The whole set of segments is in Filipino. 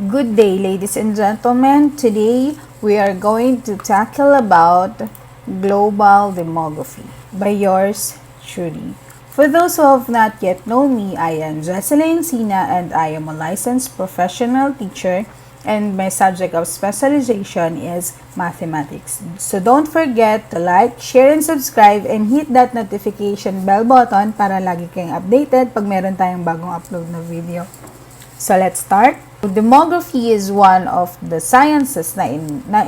Good day, ladies and gentlemen. Today, we are going to tackle about global demography by yours truly. For those who have not yet known me, I am Jhella Encina and I am a licensed professional teacher and my subject of specialization is mathematics. So don't forget to like, share, and subscribe and hit that notification bell button para lagi kayong updated pag meron tayong bagong upload na video. So let's start. Demography is one of the sciences na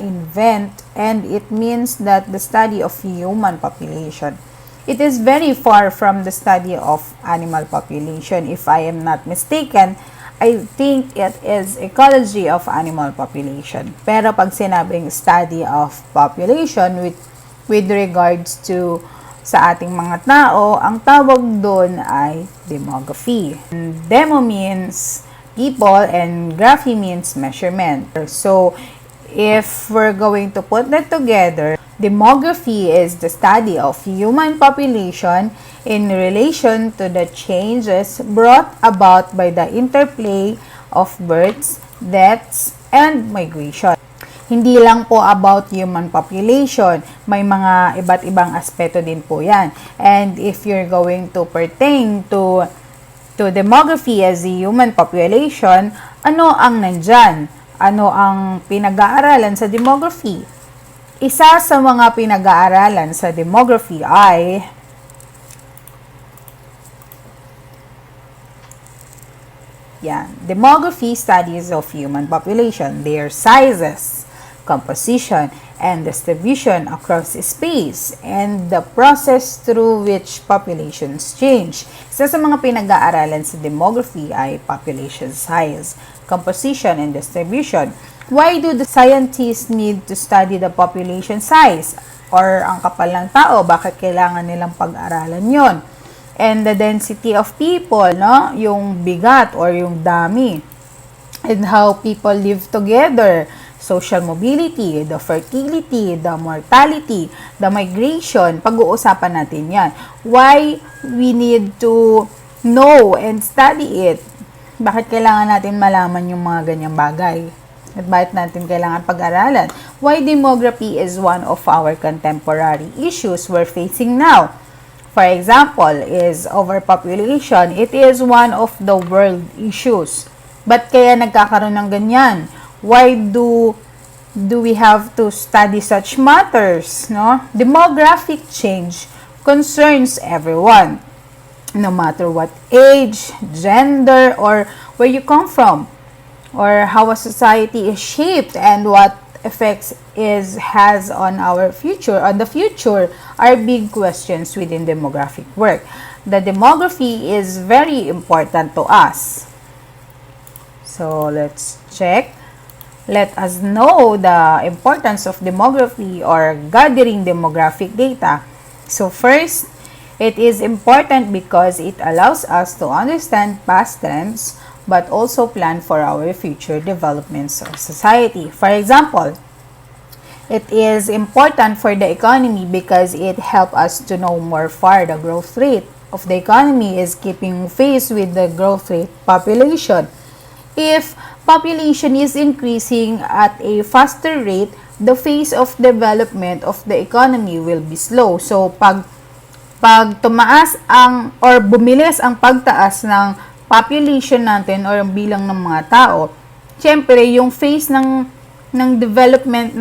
invent and it means that the study of human population. It is very far from the study of animal population. If I am not mistaken, I think it is ecology of animal population. Pero pag sinabing study of population with regards to sa ating mga tao, ang tawag doon ay demography. Demo means people and graphy means measurement. So, if we're going to put that together, demography is the study of human population in relation to the changes brought about by the interplay of births, deaths, and migration. Hindi lang po about human population, may mga iba't ibang aspeto din po yan. And if you're going to pertain to demography as a human population, ano ang nandyan? Ano ang pinag-aaralan sa demography? Isa sa mga pinag-aaralan sa demography ay demography studies of human population, their sizes, composition, and distribution across space, and the process through which populations change. Isa sa mga pinag-aaralan sa demography ay population size, composition, and distribution. Why do the scientists need to study the population size? Or ang kapal ng tao, bakit kailangan nilang pag-aralan yon? And the density of people, no? Yung bigat or yung dami. And how people live together. Social mobility, the fertility, the mortality, the migration, pag-uusapan natin yan. Why we need to know and study it? Bakit kailangan natin malaman yung mga ganyang bagay? At bakit natin kailangan pag-aralan? Why demography is one of our contemporary issues we're facing now? For example, is overpopulation. It is one of the world issues. Ba't kaya nagkakaroon ng ganyan? Why do we have to study such matters, no? Demographic change concerns everyone, no matter what age, gender, or where you come from, or how a society is shaped and what effects has on our future, on the future, are big questions within demographic work. The demography is very important to us. So let's check. Let us know the importance of demography or gathering demographic data. So first, it is important because it allows us to understand past trends but also plan for our future developments of society. For example, it is important for the economy because it helps us to know more far the growth rate of the economy is keeping pace with the growth rate population. If population is increasing at a faster rate, the phase of development of the economy will be slow. So, pag tumaas ang or bumilis ang pagtaas ng population natin or ang bilang ng mga tao, syempre, yung phase ng development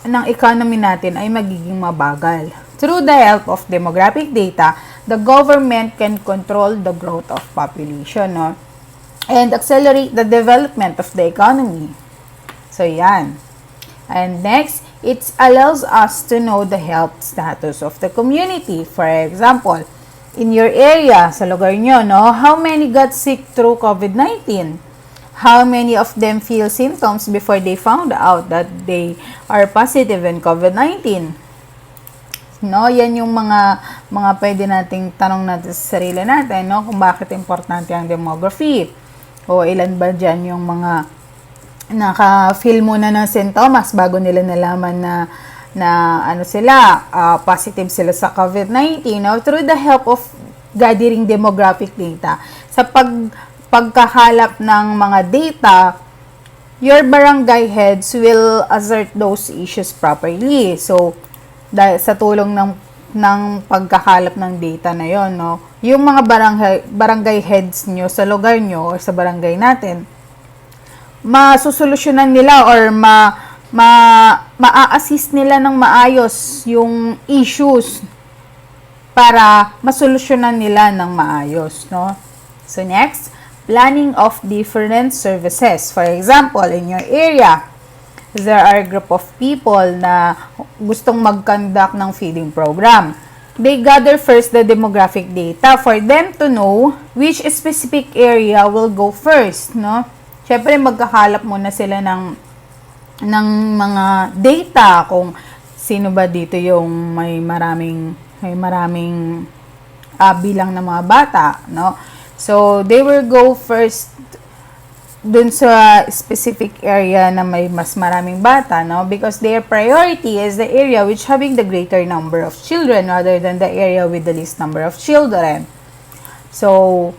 ng economy natin ay magiging mabagal. Through the help of demographic data, the government can control the growth of population, no? And accelerate the development of the economy. So, yan. And next, it allows us to know the health status of the community. For example, in your area, sa lugar nyo, no, how many got sick through COVID-19? How many of them feel symptoms before they found out that they are positive in COVID-19? No, yan yung mga pwede nating tanong natin sa sarili natin, no, kung bakit importante ang demography. O ilan ba dyan yung mga naka-feel muna ng sintomas bago nila nalaman na ano sila, positive sila sa COVID-19. Now, through the help of gathering demographic data, sa pagkakalap ng mga data your barangay heads will assert those issues properly. So, dahil sa tulong ng pagkakalap ng data na yon, no, yung mga barangay heads nyo sa lugar nyo or sa barangay natin, masusolusyonan nila or ma-assist nila ng maayos yung issues para masolusyonan nila ng maayos, no? So next, planning of different services. For example, in your area, there are a group of people na gustong mag-conduct ng feeding program. They gather first the demographic data for them to know which specific area will go first, no? Syempre, magkakalap muna sila ng mga data kung sino ba dito yung may maraming bilang ng mga bata, no? So, they will go first dun sa specific area na may mas maraming bata, no? Because their priority is the area which having the greater number of children rather than the area with the least number of children. So,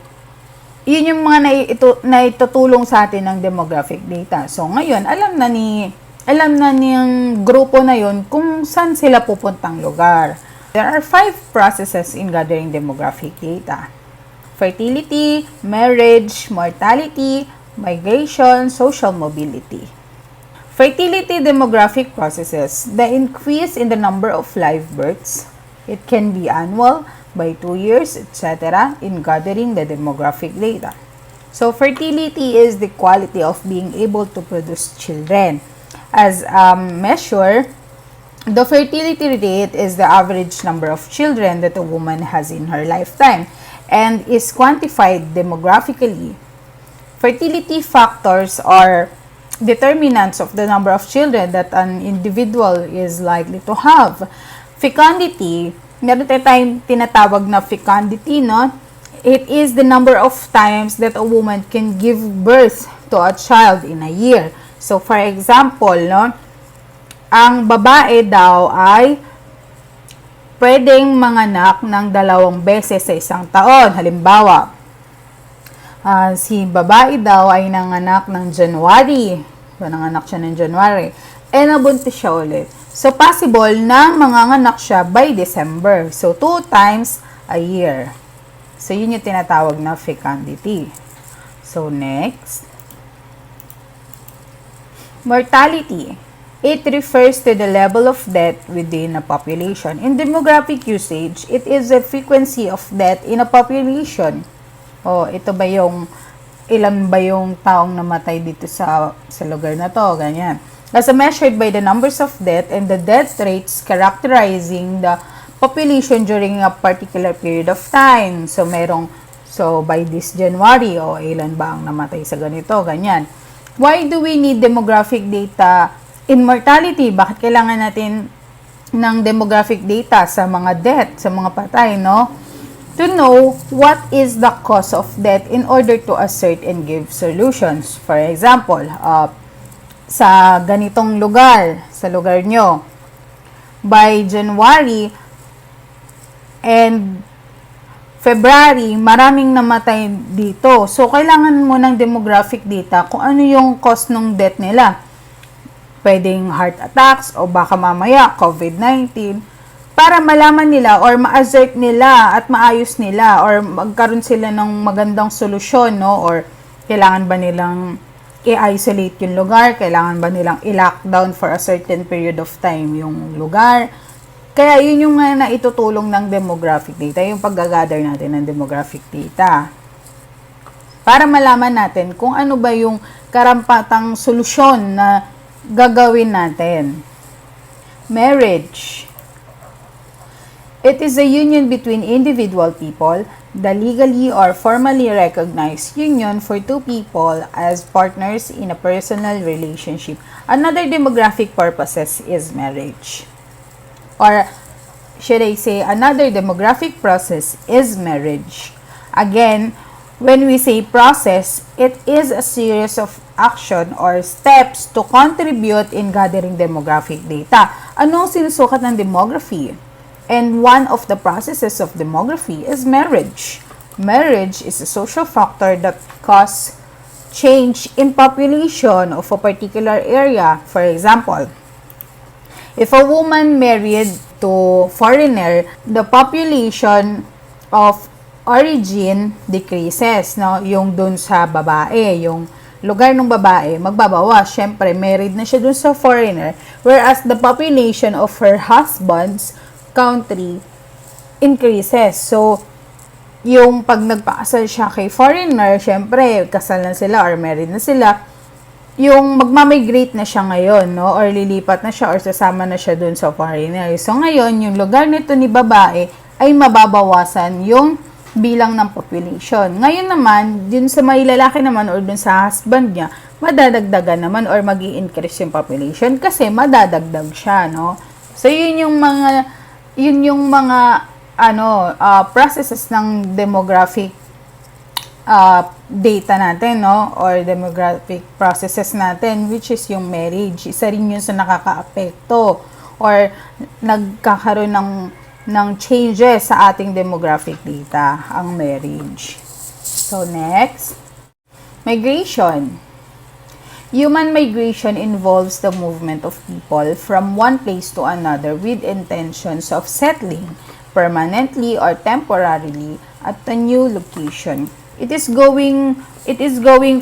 yun yung mga naitutulong sa atin ng demographic data. So, ngayon, alam na niyang grupo na yun kung saan sila pupuntang lugar. There are 5 processes in gathering demographic data: fertility, marriage, mortality, migration, social mobility. Fertility demographic processes, the increase in the number of live births. It can be annual, by 2 years, etc. in gathering the demographic data. So, fertility is the quality of being able to produce children. As a measure, the fertility rate is the average number of children that a woman has in her lifetime and is quantified demographically. Fertility factors are determinants of the number of children that an individual is likely to have. Fecundity, meron tayong tinatawag na fecundity, no? It is the number of times that a woman can give birth to a child in a year. So, for example, no, ang babae daw ay pwedeng manganak ng 2 beses sa isang taon. Halimbawa, si babae daw ay nanganak ng January. Nanganak siya ng January. Nabuntis siya ulit. So, possible na manganganak siya by December. So, 2 times a year. So, yun yung tinatawag na fecundity. So, next. Mortality. It refers to the level of death within a population. In demographic usage, it is the frequency of death in a population. Ito ba yung, ilan ba yung taong namatay dito sa lugar na to? Ganyan. As measured by the numbers of death and the death rates characterizing the population during a particular period of time. So, by this January, ilan ba ang namatay sa ganito, ganyan. Why do we need demographic data in mortality? Bakit kailangan natin ng demographic data sa mga death, sa mga patay, no? To know what is the cause of death in order to assert and give solutions. For example, sa ganitong lugar, sa lugar nyo, by January and February, maraming namatay dito. So, kailangan mo ng demographic data kung ano yung cause ng death nila. Pwedeng heart attacks o baka mamaya COVID-19 para malaman nila or ma-assert nila at maayos nila or magkaroon sila ng magandang solusyon, no? Or kailangan ba nilang i-isolate yung lugar, kailangan ba nilang i-lockdown for a certain period of time yung lugar. Kaya yun yung naitutulong ng demographic data, yung pag-gather natin ng demographic data. Para malaman natin kung ano ba yung karampatang solusyon na gagawin natin. Marriage. It is a union between individual people, the legally or formally recognized union for 2 people as partners in a personal relationship. Another demographic purposes is marriage. Or should I say, another demographic process is marriage. Again, when we say process, it is a series of action or steps to contribute in gathering demographic data. Ano ang sinusukat ng demography? And one of the processes of demography is marriage. Marriage is a social factor that causes change in population of a particular area. For example, if a woman married to foreigner, the population of origin decreases, no? Yung dun sa babae, yung lugar ng babae, magbabawas. Syempre, married na siya dun sa foreigner, whereas the population of her husband's country increases. So, yung pag nagpakasal siya kay foreigner, syempre, kasal na sila or married na sila, yung magmamigrate na siya ngayon, no? Or lilipat na siya or sasama na siya dun sa foreigner. So, ngayon, yung lugar nito ni babae ay mababawasan yung bilang ng population. Ngayon naman, dun sa may lalaki naman or dun sa husband niya, madadagdagan naman or magi-increase yung population kasi madadagdag siya, no? So, yun yung mga processes ng demographic data natin, no? Or demographic processes natin, which is yung marriage. Isa rin yun sa nakaka-apekto or nagkakaroon ng changes sa ating demographic data, ang marriage. So, next, migration. Human migration involves the movement of people from one place to another with intentions of settling permanently or temporarily at a new location. It is going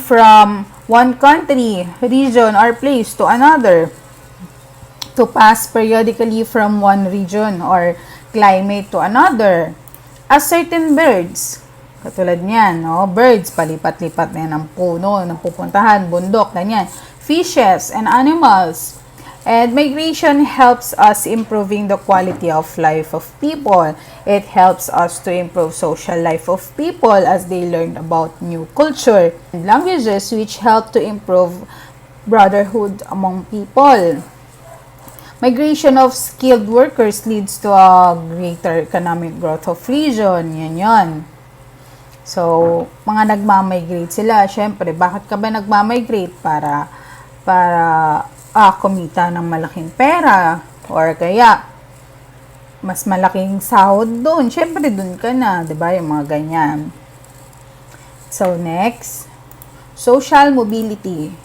from one country, region, or place to another to pass periodically from one region or climate to another. As certain birds, katulad niyan, no? Birds, palipat-lipat na yan ng puno, ng pupuntahan, bundok, ganyan. Fishes and animals. And migration helps us improving the quality of life of people. It helps us to improve social life of people as they learn about new culture and languages, which help to improve brotherhood among people. Migration of skilled workers leads to a greater economic growth of region. Yan. So, mga nagmamigrate sila. Siyempre, bakit ka ba nagmamigrate? Para kumita ng malaking pera. Or kaya, mas malaking sahod doon. Siyempre, doon ka na. Diba? Yung mga ganyan. So, next. Social mobility.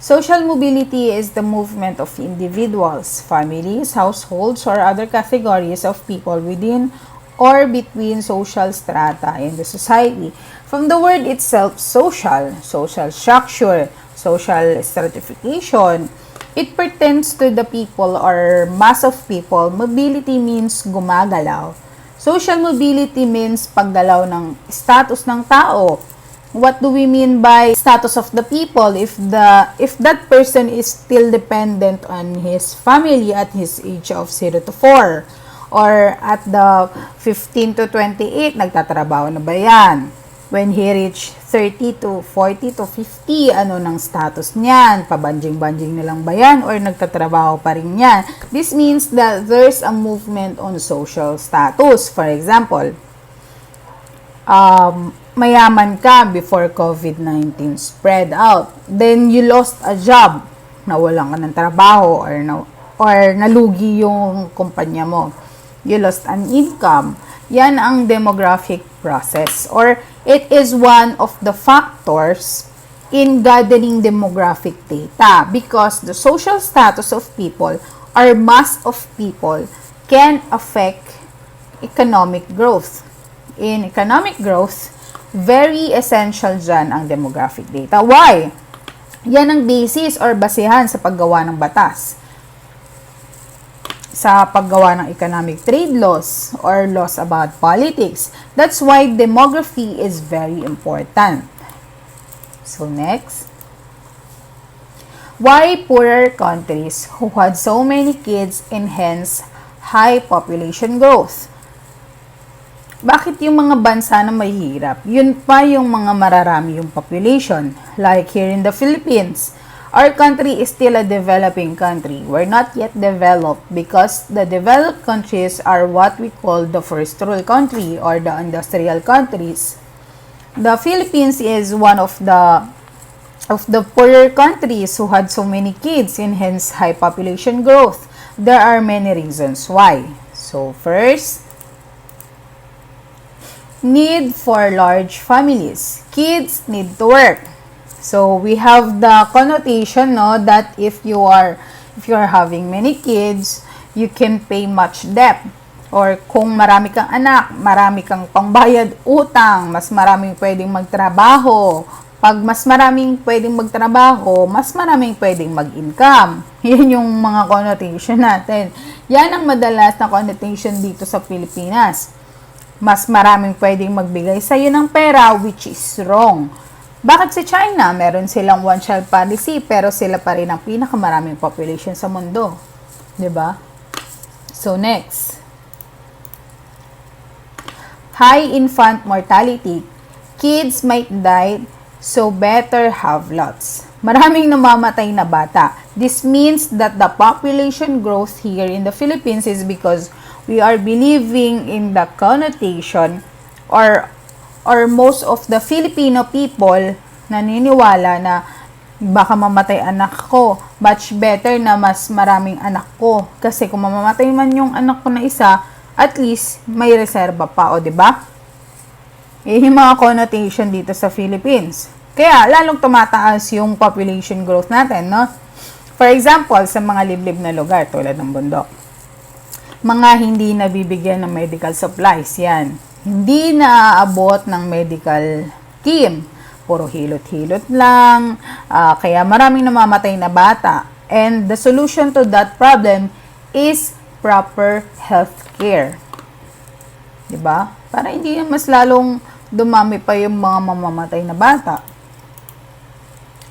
Social mobility is the movement of individuals, families, households, or other categories of people within or between social strata in the society. From the word itself, social structure, social stratification, it pertains to the people or mass of people. Mobility means gumagalaw. Social mobility means paggalaw ng status ng tao. What do we mean by status of the people? If that person is still dependent on his family at his age of 0 to 4 or at the 15 to 28, nagtatrabaho na ba yan? When he reach 30 to 40 to 50, ano ng status niyan? Pabanjing-banjing na lang ba yan or nagtatrabaho pa rin yan? This means that there's a movement on social status. For example, mayaman ka before COVID-19 spread out. Then, you lost a job. Nawalan ka ng trabaho or nalugi yung kumpanya mo. You lost an income. Yan ang demographic process. Or, it is one of the factors in gathering demographic data because the social status of people or mass of people can affect economic growth. In economic growth, very essential dyan ang demographic data. Why? Yan ang basis or basehan sa paggawa ng batas. Sa paggawa ng economic trade laws or laws about politics. That's why demography is very important. So next. Why poorer countries who had so many kids and hence high population growth? Bakit yung mga bansa na mahihirap, yun pa yung mga mararami yung population? Like here in the Philippines, our country is still a developing country. We're not yet developed because the developed countries are what we call the first world country or the industrial countries. The Philippines is one of the poorer countries who had so many kids and hence high population growth. There are many reasons why. So first, need for large families. Kids need to work. So we have the connotation, no, that if you are having many kids, you can pay much debt. Or kung marami kang anak, marami kang pangbayad utang, mas maraming pwedeng magtrabaho. Pag mas maraming pwedeng magtrabaho, mas maraming pwedeng mag-income. Yan yung mga connotation natin. Yan ang madalas na connotation dito sa Pilipinas. Mas maraming pwedeng magbigay sa'yo ng pera, which is wrong. Bakit sa China, meron silang one-child policy, pero sila pa rin ang pinakamaraming population sa mundo? 'Di ba? So, next. High infant mortality. Kids might die, so better have lots. Maraming namamatay na bata. This means that the population growth here in the Philippines is because we are believing in the connotation or most of the Filipino people naniniwala na baka mamatay anak ko, much better na mas maraming anak ko. Kasi kung mamamatay man yung anak ko na isa, at least may reserba pa, o diba? Yung mga connotation dito sa Philippines. Kaya lalong tumataas yung population growth natin, no? For example, sa mga liblib na lugar tulad ng bundok. Mga hindi nabibigyan ng medical supplies, yan. Hindi naaabot ng medical team. Puro hilot-hilot lang. Kaya maraming namamatay na bata. And the solution to that problem is proper health care. Diba? Para hindi mas lalong dumami pa yung mga mamamatay na bata.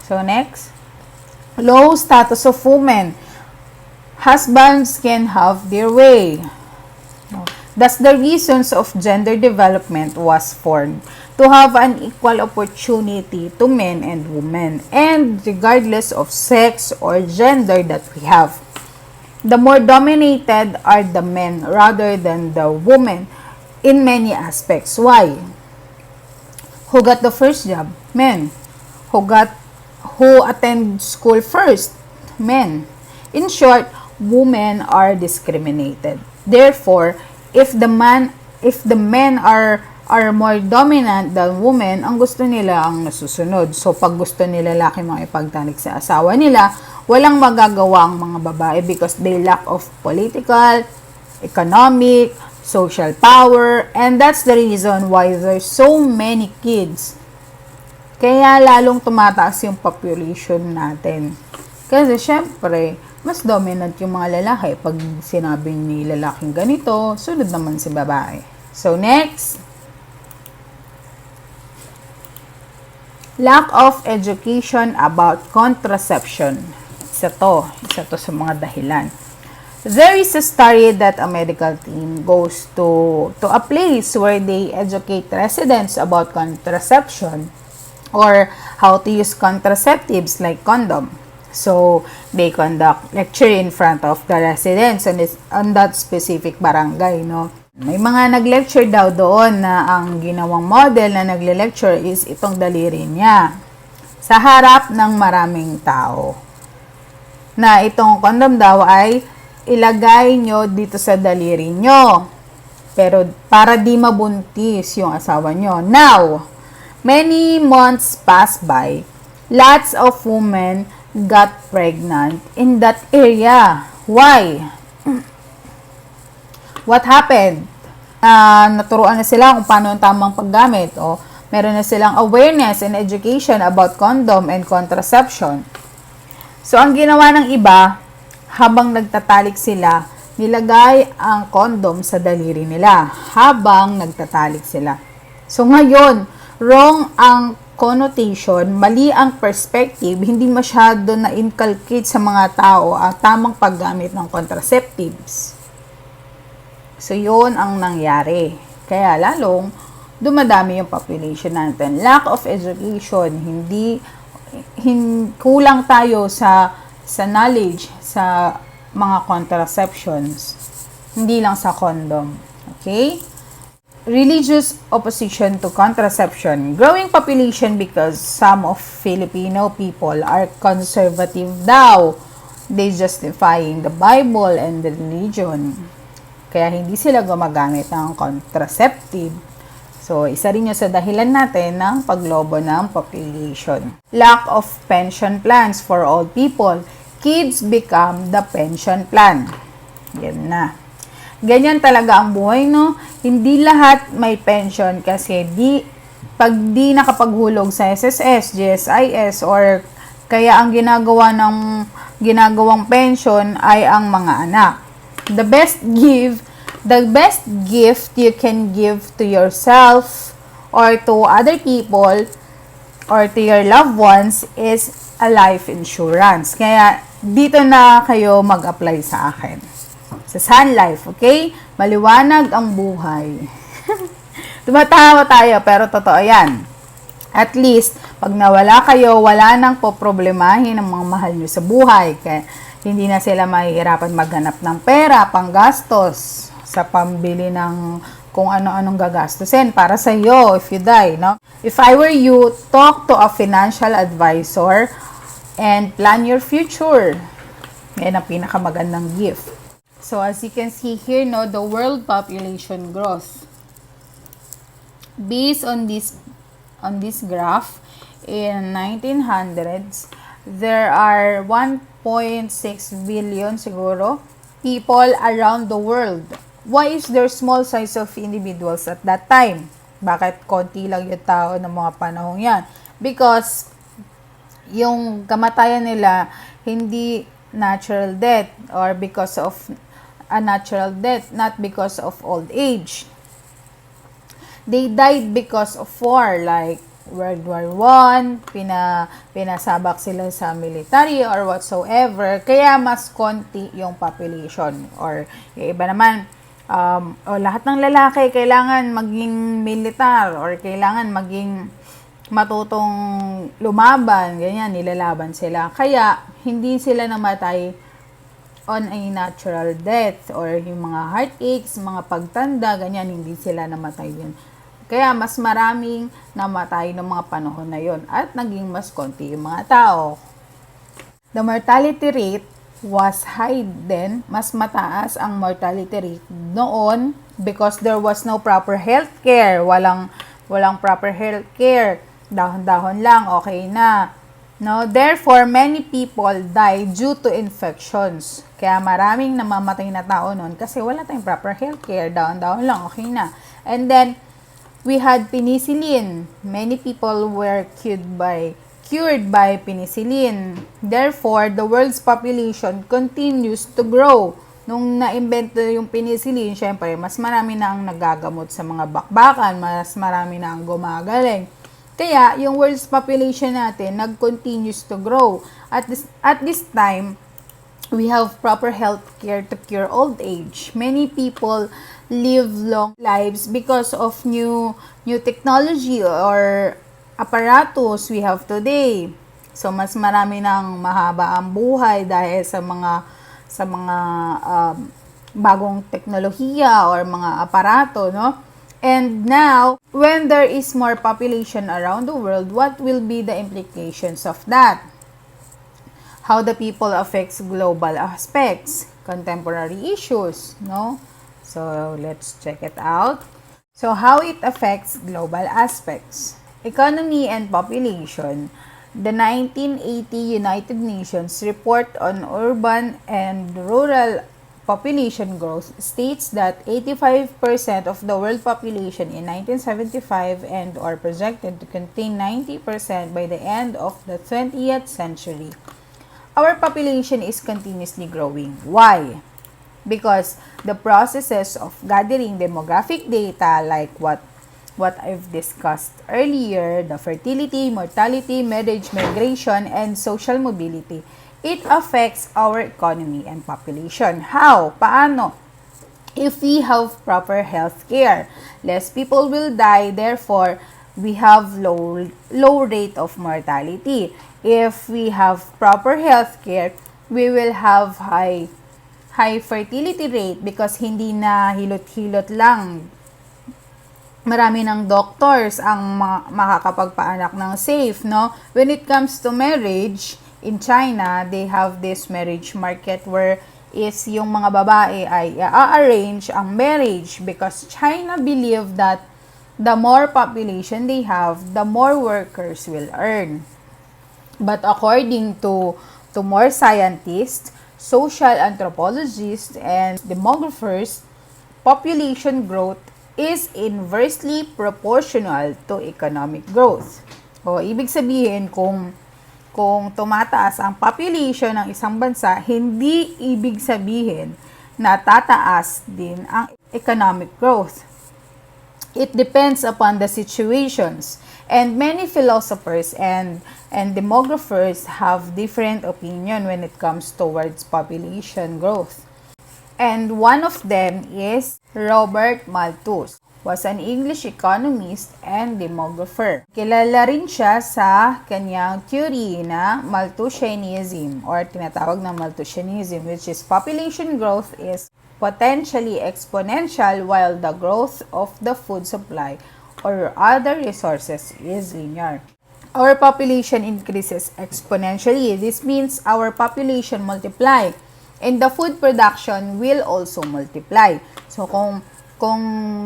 So, next. Low status of women. Husbands can have their way. Thus, the reasons of gender development was formed to have an equal opportunity to men and women, and regardless of sex or gender that we have. The more dominated are the men rather than the women in many aspects. Why? Who got the first job? Men. Who attend school first? Men. In short, women are discriminated. Therefore, if the men are more dominant than women, ang gusto nila ang nasusunod. So, pag gusto nila lalaki makipagtalik sa asawa nila, walang magagawa ang mga babae because they lack of political, economic, social power, and that's the reason why there's so many kids. Kaya lalong tumataas yung population natin. Kasi syempre, mas dominant yung mga lalaki. Pag sinabing ni lalaking ganito, sunod naman si babae. So, next. Lack of education about contraception. Isa to sa mga dahilan. There is a story that a medical team goes to a place where they educate residents about contraception or how to use contraceptives like condom. So, they conduct lecture in front of the residents on that specific barangay, no? May mga nag-lecture daw doon na ang ginawang model na nagle-lecture is itong daliri niya sa harap ng maraming tao. Na itong condom daw ay ilagay nyo dito sa daliri nyo. Pero para di mabuntis yung asawa nyo. Now, many months passed by. Lots of women got pregnant in that area. Why? What happened? Naturuan na sila kung paano ang tamang paggamit. O meron na silang awareness and education about condom and contraception. So, ang ginawa ng iba, habang nagtatalik sila, nilagay ang condom sa daliri nila habang nagtatalik sila. So, ngayon, wrong ang connotation, mali ang perspective, hindi masyado na-inculcate sa mga tao ang tamang paggamit ng contraceptives. So, yun ang nangyari. Kaya lalong dumadami yung population natin. Lack of education, kulang tayo sa knowledge sa mga contraceptions. Hindi lang sa condom. Okay? Religious opposition to contraception. Growing population because some of Filipino people are conservative daw. They justifying the Bible and the religion. Kaya hindi sila gumagamit ng contraceptive. So, isa rin yun sa dahilan natin ng paglobo ng population. Lack of pension plans for old people. Kids become the pension plan. Yan na. Ganyan talaga ang buhay, no? Hindi lahat may pension kasi pag di nakapaghulog sa SSS, GSIS, or kaya ang ginagawang pension ay ang mga anak. The best gift you can give to yourself or to other people or to your loved ones is a life insurance. Kaya dito na kayo mag-apply sa akin. Sa Sun Life, okay? Maliwanag ang buhay. Tumatawa tayo, pero totoo yan. At least, pag nawala kayo, wala nang poproblemahin ang mga mahal nyo sa buhay. Kaya hindi na sila mahihirapan maghanap ng pera, panggastos, sa pambili ng kung ano-anong gagastusin para sa iyo if you die, no? If I were you, talk to a financial advisor and plan your future. Yan ang pinakamagandang gift. So as you can see here, no, the world population growth. Based on this graph, in 1900s, there are 1.6 billion siguro people around the world. Why is there small size of individuals at that time? Bakit konti lang yung tao ng mga panahong yan? Because yung kamatayan nila hindi natural death or because of a natural death, not because of old age. They died because of war, like World War I, pinasabak sila sa military or whatsoever, kaya mas konti yung population. Or yung iba naman, lahat ng lalaki kailangan maging militar or kailangan maging matutong lumaban, ganyan, nilalaban sila. Kaya, hindi sila namatay on a natural death or yung mga heartaches, mga pagtanda, ganyan, hindi sila namatay din. Kaya, mas maraming namatay ng mga panahon na yon at naging mas konti yung mga tao. The mortality rate was high then, mas mataas ang mortality rate noon because there was no proper healthcare. Walang proper healthcare. Dahon-dahon lang, okay na. No? Therefore, many people die due to infections. Kaya maraming namamatay na tao noon kasi wala tayong proper healthcare. Dahon-dahon lang, okay na. And then, we had penicillin. Many people were cured by penicillin. Therefore, the world's population continues to grow. Nung na-invento yung penicillin, syempre, mas marami na ang nagagamot sa mga bakbakan, mas marami na ang gumagaling. Kaya, yung world's population natin nag-continues to grow. At this time, we have proper health care to cure old age. Many people live long lives because of new technology or apparatus we have today. So mas marami nang mahaba ang buhay dahil sa mga bagong teknolohiya or mga aparato, no? And now, when there is more population around the world, what will be the implications of that? How the people affects global aspects, contemporary issues, no? So let's check it out. So how it affects global aspects. Economy and population. The 1980 United Nations Report on Urban and Rural Population Growth states that 85% of the world population in 1975 and are projected to contain 90% by the end of the 20th century. Our population is continuously growing. Why? Because the processes of gathering demographic data like what I've discussed earlier, the fertility, mortality, marriage, migration, and social mobility, it affects our economy and population. How? Paano? If we have proper health care, less people will die, therefore, we have low rate of mortality. If we have proper health care, we will have high fertility rate because hindi na hilot-hilot lang. Marami ng doctors ang makakapagpaanak ng safe, no? When it comes to marriage, in China, they have this marriage market where is yung mga babae ay i-arrange ang marriage because China believe that the more population they have, the more workers will earn. But according to more scientists, social anthropologists, and demographers, population growth is inversely proportional to economic growth. O, ibig sabihin, kung tumataas ang population ng isang bansa, hindi ibig sabihin na tataas din ang economic growth. It depends upon the situations. And many philosophers and demographers have different opinion when it comes towards population growth. And one of them is Robert Malthus, was an English economist and demographer. Kilala rin siya sa kanyang theory na Malthusianism or tinatawag na Malthusianism, which is population growth is potentially exponential while the growth of the food supply or other resources is linear. Our population increases exponentially. This means our population multiply and the food production will also multiply. So kung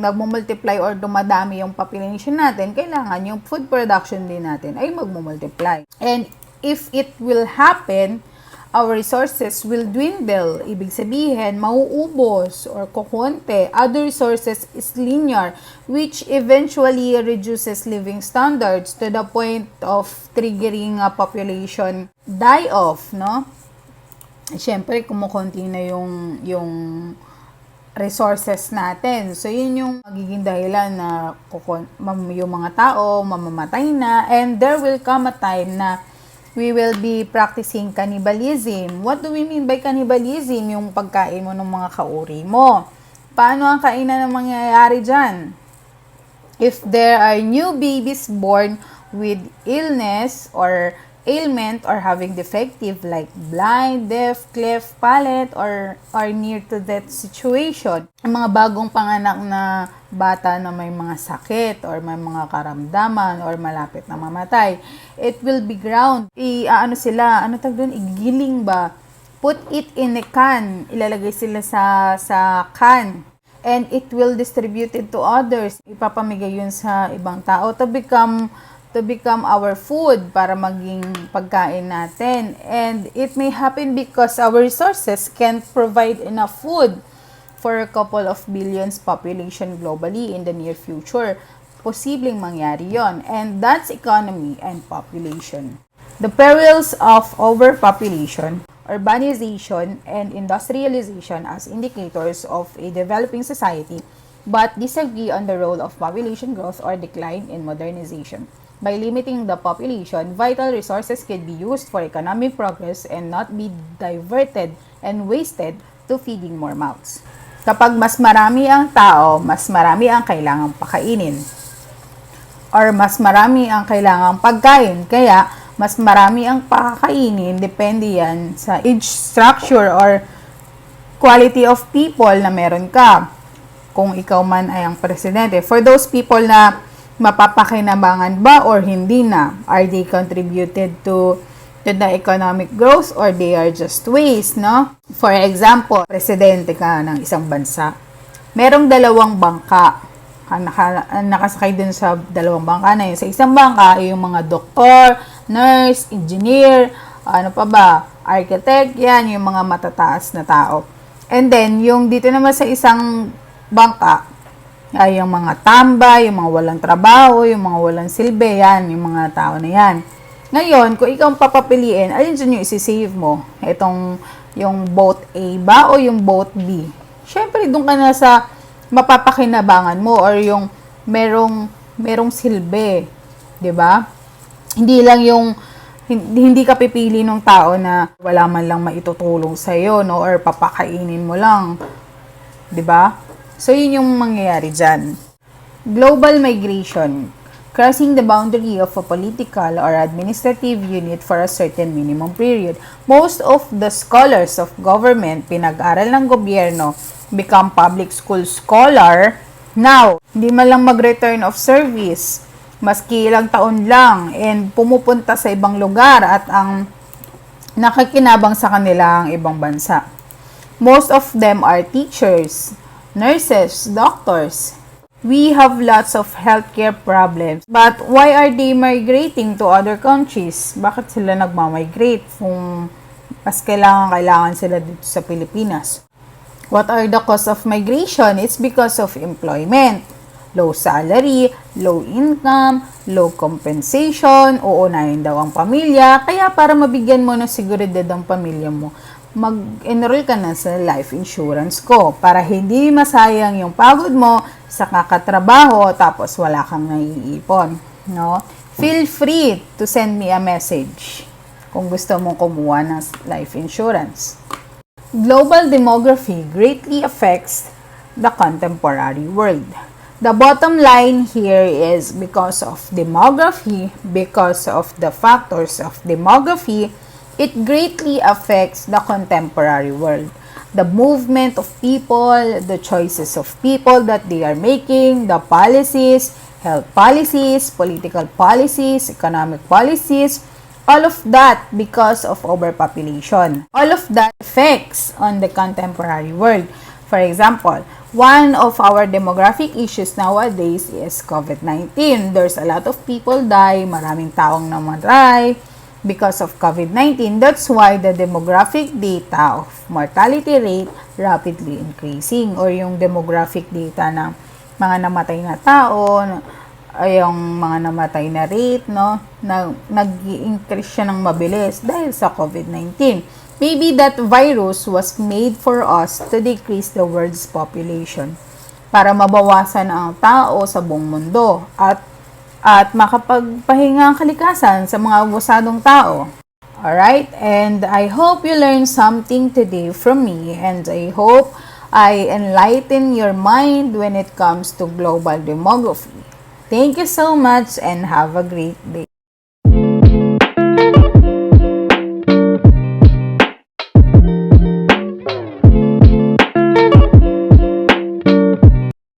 nagmo-multiply or dumadami yung population natin, kailangan yung food production din natin ay magmo-multiply. And if it will happen, our resources will dwindle. Ibig sabihin, mauubos or kukunti. Other resources is linear, which eventually reduces living standards to the point of triggering a population die-off, no? Siyempre, kumukunti na yung resources natin. So, yun yung magiging dahilan na yung mga tao mamamatay na, and there will come a time na we will be practicing cannibalism. What do we mean by cannibalism? Yung pagkain mo ng mga kauri mo. Paano ang kainan ng mangyayari dyan? If there are new babies born with illness or ailment or having defective like blind, deaf, cleft palate or near to death situation. Ang mga bagong panganak na bata na may mga sakit or may mga karamdaman or malapit na mamatay, it will be ground. Igigiling ba? Put it in a can. Ilalagay sila sa can. And it will distribute it to others. Ipapamigay yun sa ibang tao to become our food para maging pagkain natin. And it may happen because our resources can't provide enough food for a couple of billions population globally in the near future. Posibleng mangyari yon. And that's economy and population. The perils of overpopulation, urbanization, and industrialization as indicators of a developing society, but disagree on the role of population growth or decline in modernization. By limiting the population, vital resources can be used for economic progress and not be diverted and wasted to feeding more mouths. Kapag mas marami ang tao, mas marami ang kailangang pakainin. Or mas marami ang kailangang pagkain, kaya mas marami ang pakakainin, depende yan sa age structure or quality of people na meron ka. Kung ikaw man ay ang presidente. For those people na mapapakinabangan ba or hindi na? Are they contributed to the economic growth or they are just waste, no? For example, presidente ka ng isang bansa. Merong dalawang bangka. Nakasakay dun sa dalawang bangka na yun. Sa isang bangka, yung mga doktor, nurse, engineer, architect, yan, yung mga matataas na tao. And then, yung dito naman sa isang bangka, ay yung mga tambay, yung mga walang trabaho, yung mga walang silbi, yan, yung mga tao na yan. Ngayon, kung ikaw papapiliin, alin dyan yung isi-save mo? Yung boat A ba o yung boat B? Siyempre, doon ka na sa mapapakinabangan mo or yung merong silbi. 'Di ba? Hindi ka pipili ng tao na wala man lang maitutulong sa'yo, no? Or papakainin mo lang. 'Di ba? So, yun yung mangyayari dyan. Global migration. Crossing the boundary of a political or administrative unit for a certain minimum period. Most of the scholars of government, pinag-aral ng gobyerno, become public school scholar. Now, hindi man lang mag-return of service, maski ilang taon lang, and pumupunta sa ibang lugar at ang nakikinabang sa kanila ang ibang bansa. Most of them are teachers, nurses, doctors. We have lots of healthcare problems. But why are they migrating to other countries? Bakit sila nagmamigrate kung mas kailangan sila dito sa Pilipinas? What are the causes of migration? It's because of employment. Low salary, low income, low compensation, uunahin daw ang pamilya. Kaya para mabigyan mo ng seguridad ang pamilya mo, mag-enroll ka na sa life insurance ko para hindi masayang yung pagod mo sa kakatrabaho tapos wala kang naiipon. No? Feel free to send me a message kung gusto mong kumuha ng life insurance. Global demography greatly affects the contemporary world. The bottom line here is because of demography, because of the factors of demography, it greatly affects the contemporary world. The movement of people, the choices of people that they are making, the policies, health policies, political policies, economic policies, all of that because of overpopulation. All of that affects on the contemporary world. For example, one of our demographic issues nowadays is COVID-19. There's a lot of people die, maraming taong namatay because of COVID-19. That's why the demographic data of mortality rate rapidly increasing, or yung demographic data ng mga namatay na tao, yung mga namatay na rate, no, nag-i-increase siya ng mabilis dahil sa COVID-19. Maybe that virus was made for us to decrease the world's population para mabawasan ang tao sa buong mundo at makapagpahinga ang kalikasan sa mga abusadong tao. Alright? And I hope you learned something today from me, and I hope I enlighten your mind when it comes to global demography. Thank you so much and have a great day.